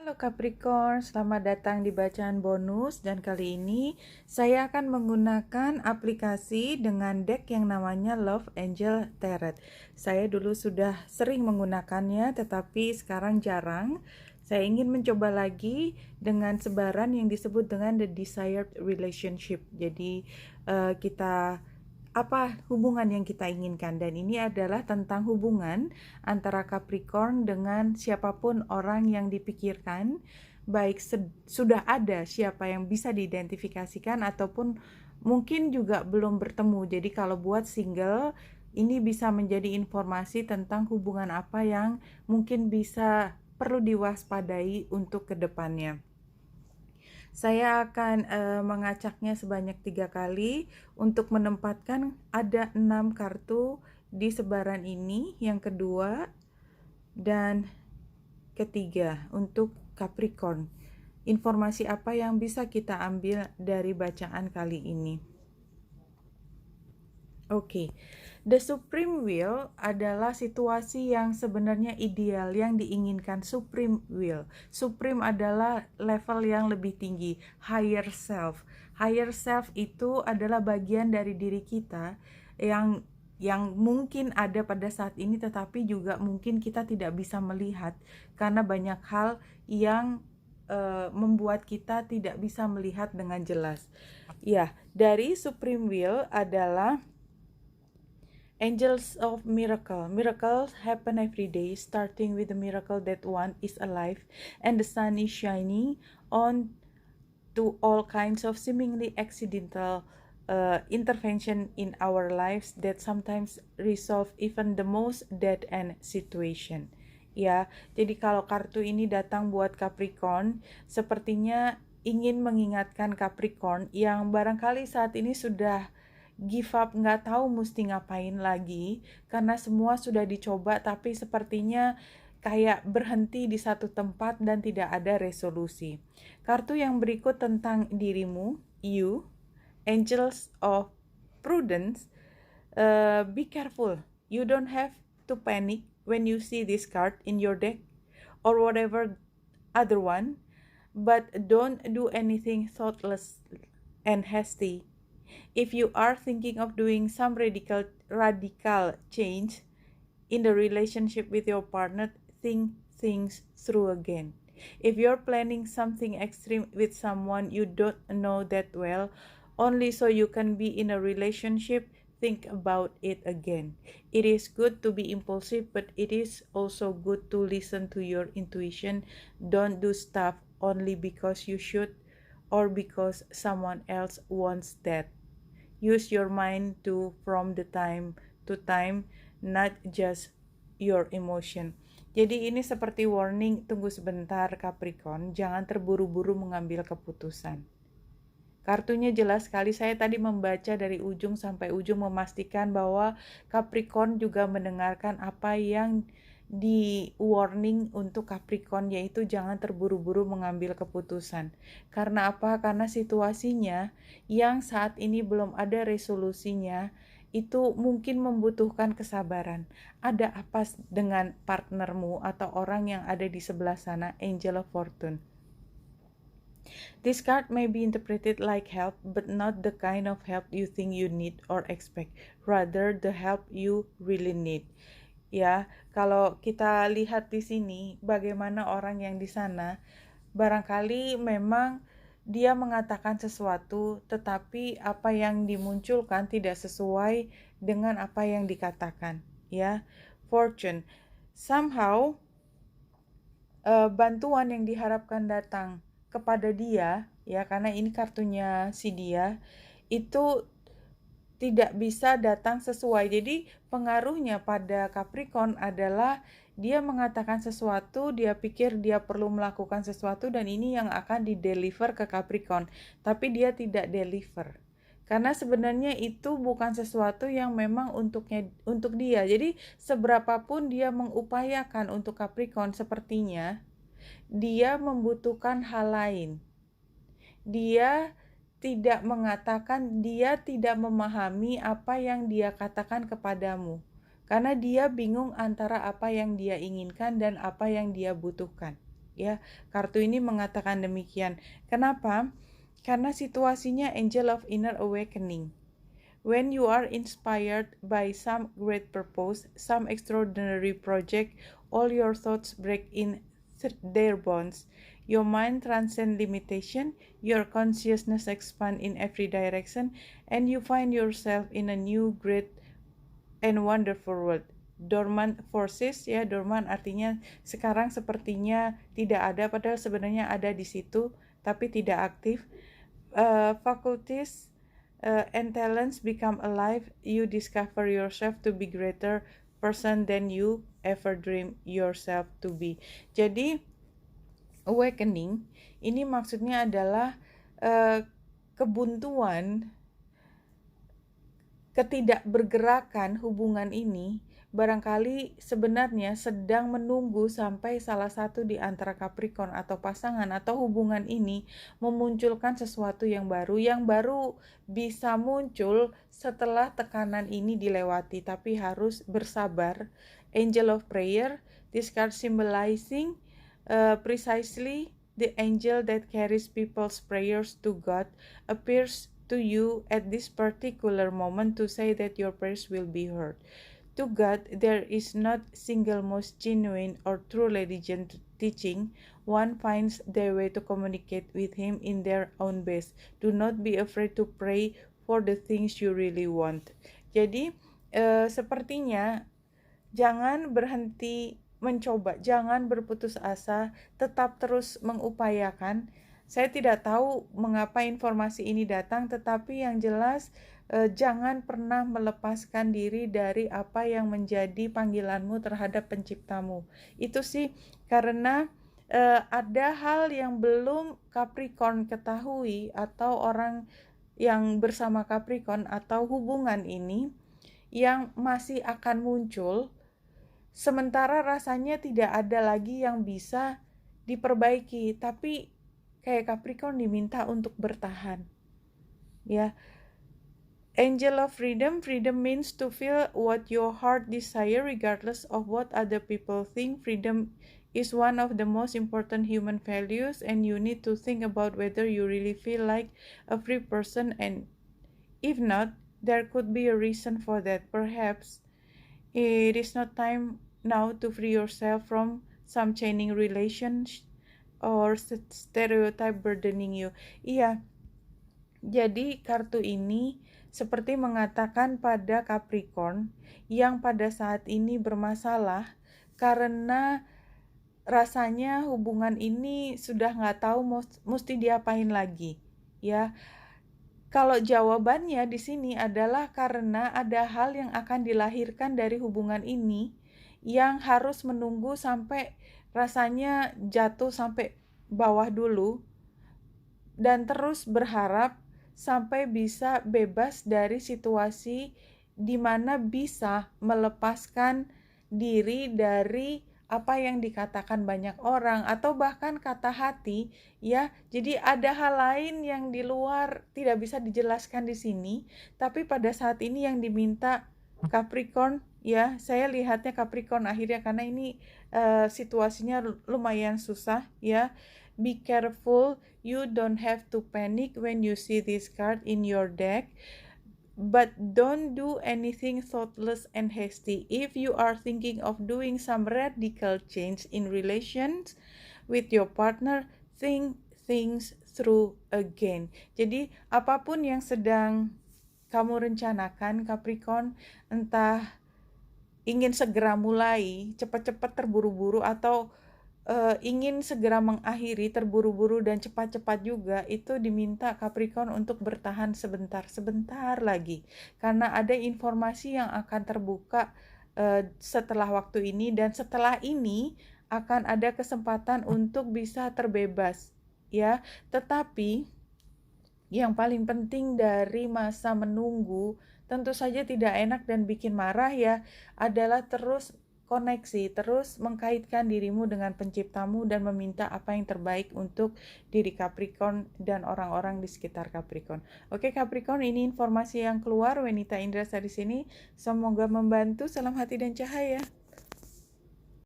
Halo Capricorn, selamat datang di bacaan bonus dan kali ini saya akan menggunakan aplikasi dengan deck yang namanya Love Angel Tarot. Saya dulu sudah sering menggunakannya tetapi sekarang jarang. Saya ingin mencoba lagi dengan sebaran yang disebut dengan The Desired Relationship. Jadi kita apa hubungan yang kita inginkan, dan ini adalah tentang hubungan antara Capricorn dengan siapapun orang yang dipikirkan, baik sudah ada siapa yang bisa diidentifikasikan ataupun mungkin juga belum bertemu. Jadi kalau buat single, ini bisa menjadi informasi tentang hubungan apa yang mungkin bisa perlu diwaspadai untuk kedepannya. Saya akan mengacaknya sebanyak 3 kali untuk menempatkan ada 6 kartu di sebaran ini, yang kedua dan ketiga untuk Capricorn. Informasi apa yang bisa kita ambil dari bacaan kali ini? Oke, The Supreme Will adalah situasi yang sebenarnya ideal, yang diinginkan. Supreme Will. Supreme adalah level yang lebih tinggi, higher self. Higher self itu adalah bagian dari diri kita yang mungkin ada pada saat ini, tetapi juga mungkin kita tidak bisa melihat karena banyak hal yang membuat kita tidak bisa melihat dengan jelas. Ya, dari Supreme Will adalah Angels of Miracle. Miracles happen every day, starting with the miracle that one is alive and the sun is shining on to all kinds of seemingly accidental intervention in our lives that sometimes resolve even the most dead-end situation. Ya, jadi kalau kartu ini datang buat Capricorn, sepertinya ingin mengingatkan Capricorn yang barangkali saat ini sudah give up, nggak tahu mesti ngapain lagi karena semua sudah dicoba tapi sepertinya kayak berhenti di satu tempat dan tidak ada resolusi. Kartu yang berikut tentang dirimu, you, Angels of Prudence. Be careful, you don't have to panic when you see this card in your deck or whatever other one, but don't do anything thoughtless and hasty. If you are thinking of doing some radical change in the relationship with your partner, think things through again. If you're planning something extreme with someone you don't know that well, only so you can be in a relationship, think about it again. It is good to be impulsive, but it is also good to listen to your intuition. Don't do stuff only because you should or because someone else wants that. Use your mind to from the time to time, not just your emotion. Jadi ini seperti warning, tunggu sebentar Capricorn, jangan terburu-buru mengambil keputusan. Kartunya jelas sekali, saya tadi membaca dari ujung sampai ujung memastikan bahwa Capricorn juga mendengarkan apa yang di warning untuk Capricorn, yaitu jangan terburu-buru mengambil keputusan. Karena apa? Karena situasinya yang saat ini belum ada resolusinya, itu mungkin membutuhkan kesabaran. Ada apa dengan partnermu atau orang yang ada di sebelah sana, Angel of Fortune? This card may be interpreted like help, but not the kind of help you think you need or expect. Rather, the help you really need. Ya, kalau kita lihat di sini bagaimana orang yang di sana barangkali memang dia mengatakan sesuatu tetapi apa yang dimunculkan tidak sesuai dengan apa yang dikatakan, ya. Fortune, somehow bantuan yang diharapkan datang kepada dia, ya, karena ini kartunya si dia, itu tidak bisa datang sesuai. Jadi pengaruhnya pada Capricorn adalah dia mengatakan sesuatu, dia pikir dia perlu melakukan sesuatu dan ini yang akan di-deliver ke Capricorn, tapi dia tidak deliver. Karena sebenarnya itu bukan sesuatu yang memang untuk dia. Jadi seberapapun dia mengupayakan untuk Capricorn, sepertinya dia membutuhkan hal lain. Dia tidak mengatakan, dia tidak memahami apa yang dia katakan kepadamu. Karena dia bingung antara apa yang dia inginkan dan apa yang dia butuhkan. ya. Kartu ini mengatakan demikian. Kenapa? Karena situasinya Angel of Inner Awakening. When you are inspired by some great purpose, some extraordinary project, all your thoughts break in their bonds. Your mind transcends limitation, your consciousness expands in every direction, and you find yourself in a new great and wonderful world. Dormant forces, ya, dormant artinya sekarang sepertinya tidak ada, padahal sebenarnya ada di situ tapi tidak aktif. Faculties and talents become alive. You discover yourself to be greater person than you ever dream yourself to be. Jadi awakening ini maksudnya adalah kebuntuan, ketidakbergerakan hubungan ini barangkali sebenarnya sedang menunggu sampai salah satu di antara Capricorn atau pasangan atau hubungan ini memunculkan sesuatu yang baru bisa muncul setelah tekanan ini dilewati, tapi harus bersabar. Angel of Prayer, this card symbolizing precisely the angel that carries people's prayers to God, appears to you at this particular moment to say that your prayers will be heard. To God, there is not single most genuine or true religion teaching. One finds their way to communicate with Him in their own best. Do not be afraid to pray for the things you really want. Jadi, sepertinya jangan berhenti mencoba, jangan berputus asa, tetap terus mengupayakan. Saya tidak tahu mengapa informasi ini datang, tetapi yang jelas jangan pernah melepaskan diri dari apa yang menjadi panggilanmu terhadap penciptamu. Itu sih karena ada hal yang belum Capricorn ketahui atau orang yang bersama Capricorn atau hubungan ini yang masih akan muncul, sementara rasanya tidak ada lagi yang bisa diperbaiki, tapi kayak Capricorn diminta untuk bertahan. Ya. Angel of Freedom, freedom means to feel what your heart desire regardless of what other people think. Freedom is one of the most important human values, and you need to think about whether you really feel like a free person, and if not, there could be a reason for that. Perhaps it is not time now to free yourself from some chaining relations or stereotype burdening you. Iya, jadi kartu ini seperti mengatakan pada Capricorn yang pada saat ini bermasalah karena rasanya hubungan ini sudah nggak tahu mesti diapain lagi, ya. Kalau jawabannya di sini adalah karena ada hal yang akan dilahirkan dari hubungan ini yang harus menunggu sampai rasanya jatuh sampai bawah dulu dan terus berharap sampai bisa bebas dari situasi di mana bisa melepaskan diri dari apa yang dikatakan banyak orang atau bahkan kata hati, ya. Jadi ada hal lain yang di luar tidak bisa dijelaskan di sini, tapi pada saat ini yang diminta Capricorn, ya, saya lihatnya Capricorn akhirnya karena ini situasinya lumayan susah, ya. Be careful, you don't have to panic when you see this card in your deck, but don't do anything thoughtless and hasty. If you are thinking of doing some radical change in relations with your partner, think things through again. Jadi apapun yang sedang kamu rencanakan Capricorn, entah ingin segera mulai, cepat-cepat terburu-buru atau ingin segera mengakhiri terburu-buru dan cepat-cepat juga, itu diminta Capricorn untuk bertahan sebentar lagi karena ada informasi yang akan terbuka setelah waktu ini, dan setelah ini akan ada kesempatan untuk bisa terbebas, ya. Tetapi yang paling penting dari masa menunggu, tentu saja tidak enak dan bikin marah, ya, adalah terus koneksi, terus mengkaitkan dirimu dengan penciptamu dan meminta apa yang terbaik untuk diri Capricorn dan orang-orang di sekitar Capricorn. Oke Capricorn, ini informasi yang keluar. Wenita Indra di sini. Semoga membantu. Salam hati dan cahaya.